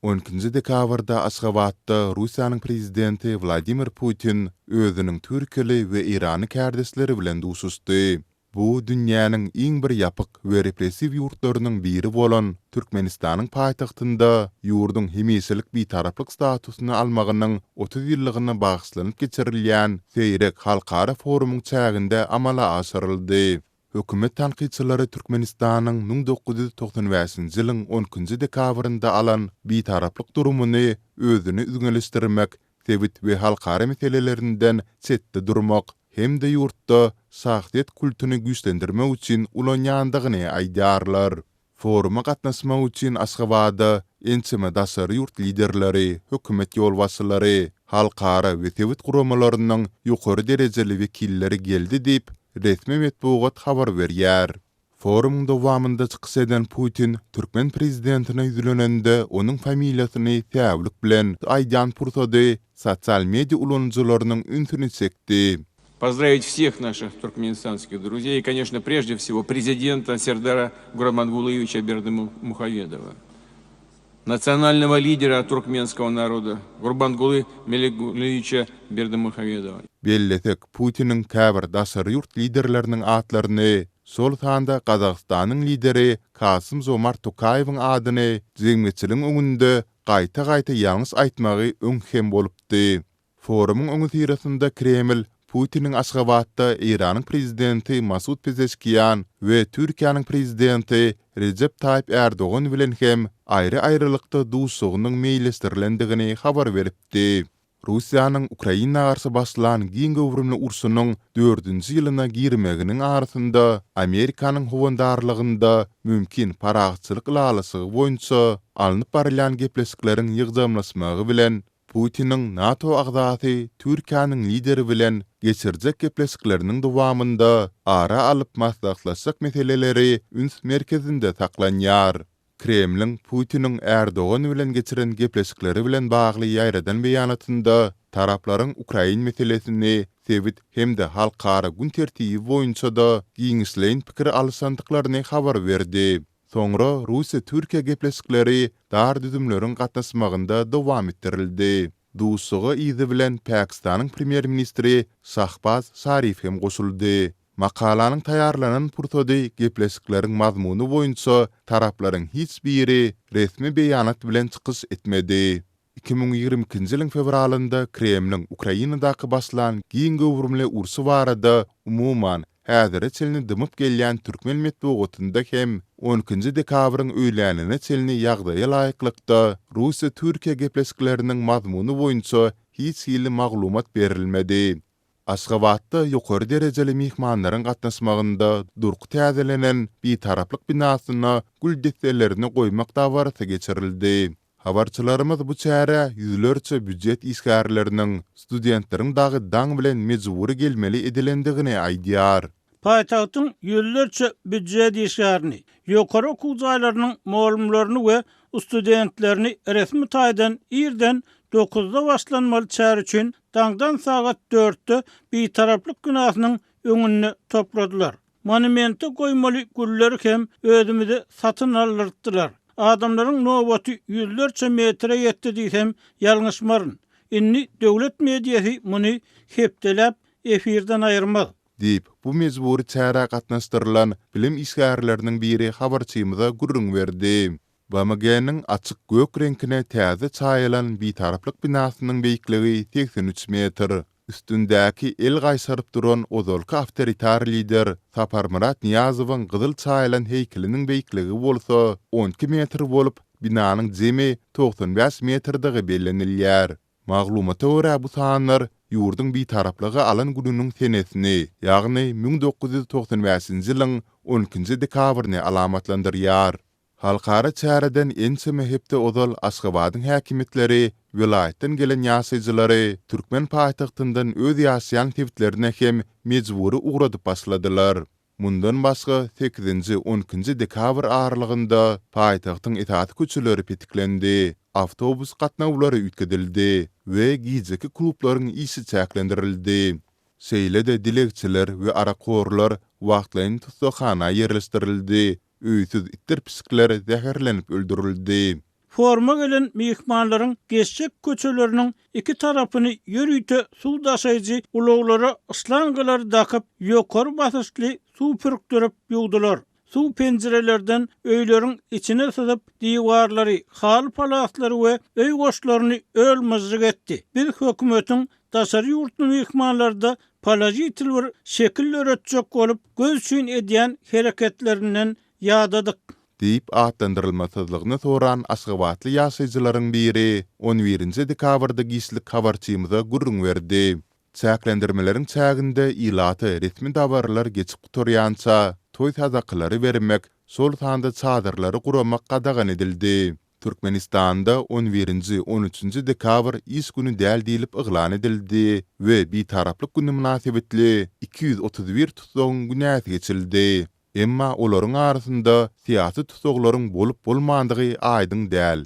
12 dekabrda Aşgabatda Russiýanyň prezidenti Vladimir Putin özüniň Türkeli we Irany kärdesleri bilen duşuşdy. Bu dünýäniň iň bir ýapyk we repressiw ýurtlarynyň biri bolan Türkmenistanyň paýtagtynda ýurdun hemisilik bitaraplyk statusyny almagynyň 30 ýyllygyna bagyşlanyp geçirilýän seýrek halkara forumuň çäginde amala aşyryldy. Hökümet tanqidçilary Türkmenistanyň 1995-nji ýylyň 12 dekabrynda alan bitaraplyk durumuny özüni üzgünleşdirmek, sebit we halkara meselelerinden çetde durmak hem-de ýurtda sahyet kultuny güýçlendirmek üçin ulanýandygyny aýdarlar. Foruma gatnaşmak üçin Aşgabatda ençeme daşary ýurt liderleri, hökümet ýolbaşçylary, halkara we sebit guramalarynyň ýokary derejeli wekilleri geldi diýip resmi metbuat habar berýär. Forumyň dowamynda çykyş eden Putin, Türkmen prezidentine ýüzlenende onuň familiýasyny täwlik bilen aýdan pursady sosial media ulanjylarynyň ünsüni çekdi. Поздравить всех наших туркменистанских друзей и, конечно, прежде всего президента Сердара Гурбангулыевича Бердымухамедова, национального лидера туркменского народа Гурбангулы Меликулевича Бердымухамедова. Belletek Putiniň käbir daşary ýurt liderleriniň atlaryny, sol sanda Gazagstanyň lideri Kasym Zomart Tokayewiň adyny jemgyçiligiň öňünde gaýta-gaýta ýalňys aýtmagy öňhem bolupdy. Forumuň öňü tirasynda Kreml Putiniň Aşgabatda Iranyň prezidenti Masud Pezeşkiýan we Türkiýanyň prezidenti Recep Tayyip Erdogan bilen hem aýry-aýrylykda duşugynyň meýlestirilendigi habar beripdi. Russiýanyň Ukraina garşy başlanan giň gowrumly urşunyň 4-nji ýylyna girmeginiň arasynda Amerikanyň howandarlygynda mümkin paragçylyk lalasy boýunça alınıp barýan gepleşikleriň ýygdamlaşmagy bilen Putiniň NATO agdaty Türkiýanyň lideri bilen geçirjek gepleşikleriniň dowamynda ara alyp maslahatlaşjak meseleleri üns merkezinde saklanýar. Kremliň Putiniň Erdogan bilen geçiren gepleşikleri bilen bagly ýaýradan beýanatynda taraplaryň Ukraina meselesini sebit hem-de halkara gün tertibi boýunça da giňişleýän pikir alşandyklaryny habar berdi. Soňra Russiýa Türkiýe gepleşikleri dar düzümleriň gatnaşmagynda dowam etdirildi. Duşugy izi bilen Pakistanyň premier ministri Shahbaz Sharif hem goşuldy. Makalanyň taýarlanan pursady gepleşikleriň mazmuny boýunça taraplaryň hiç biri resmi beýanat bilen çykyş etmedi. 2022-nji ýylyň fevralynda Kremliň Ukrainadaky başlanan giň gowrumly ursy barada umuman häzire çelini dymyp gelýän türkmen metbuatynda hem 12 dekabryň öýlänine çelini ýagdaýa laýyklykda Russiýa Türkiýe gepleşikleriniň mazmuny boýunça hiç ýyly maglumat berilmedi. Aşgabatda ýokary derejeli mihmanlaryň gatnaşmagynda durky täzelenen bitaraplyk binasyna gül destelerini goýmak dawarasy geçirildi. Habarçylarymyz bu çäre ýüzlerçe büdjet isgärleriniň studentleriň dagy daň bilen mejburi gelmeli edilendigini aýdýar. Paýtagtyň ýüllerçe büdjet isgärini, ýokary okuw jaýlarynyň molumlaryny we studentlerini resmi taýdan irden 9-da başlanmaly çär üçin daňdan sagat 4-de bitaraplyk günasynyň öňüne topladylar. Monumente goýmaly gülleri hem özümizde satyn alyrdylar. Adamlaryň nobaty ýüllerçe metre ýetdi diýsem ýalňyşmaryn. Inni döwlet mediýasy muny hepdelep efirden aýyrmaz. Diýip bu mejburi çäre gatnaşdyrylan bilim isgärleriniň biri habarçymyza gurrun berdi. BMG'niň açyk gök reňkine täze çaýylan bitaraplyk binasynyň beýikligi 83 metr. Üstündäki el gaýsaryp duran ozalky awtoritar lider Sapar Murat Niyazowyň gyzyl çaýylan heýkeliniň beýikligi bolsa 12 metr bolup, binanyň jemi 95 metrdygy bellenilýär. Maglumata görä bu sanlar ýurdun bitaraplygy alan gününiň senesini, ýagny 1995-nji ýylyň 12 dekabryny alamatlandyrýar. Halkara çäreden ençeme hepde ozal Aşgabatyň häkimetleri, vilayetden gelen ýaşaýjylary Türkmen paýtagtyndan öz ýaşaýan tewitlerine hem mejburi ugradyp başladylar. Mundan başga 8-12 dekabr aralygynda paýtagtyň etaat güçleri petiklendi, awtobus gatnawlary üýtgedildi we giýjeki klublaryň işi çäklendirildi. Şeýle-de dilekçiler we arakorlar wagtlaryň tutsakhana ýerleşdirildi. Üýsüz ittir pisikler zäherlenip öldürildi. Forma gelen mihmanlaryň geçjek köçeleriniň iki tarapyny ýörüýte suw daşaýjy ulaglara ıslangalar dakyp ýokary basışly suw pürkdirip ýugdylar. Suw penjirelerden öýleriň içine syzyp diwarlary, hal palaslary we öý goşlaryny ölmezlik etdi. Bir hökümetiň daşary ýurtnyň mihmanlarda palajitil bir şekil öretjek bolup göz üçin edýän hereketlerinden ýadadyk. Deyip atlandyrylmasızlygyny soran Aşgabatly ýaşaýjylaryň biri 11-nji dekabrda gislik habarçymyza gurrun berdi. Çäklendirmeleriň çäginde ilaty resmi dabarlar geçip guturýança toý tazaklary bermek, sol sanda çadyrlary guramak gadagan edildi. Türkmenistanda 11-nji 13-nji dekabr iş günü däl diýilip yglan edildi we bir taraplyk güni münasibetli 231 tutsagyň günäsi geçildi. Emma olaryň arasynda syýasy tutsaglaryň bolup bolmandygy aýdyň däl.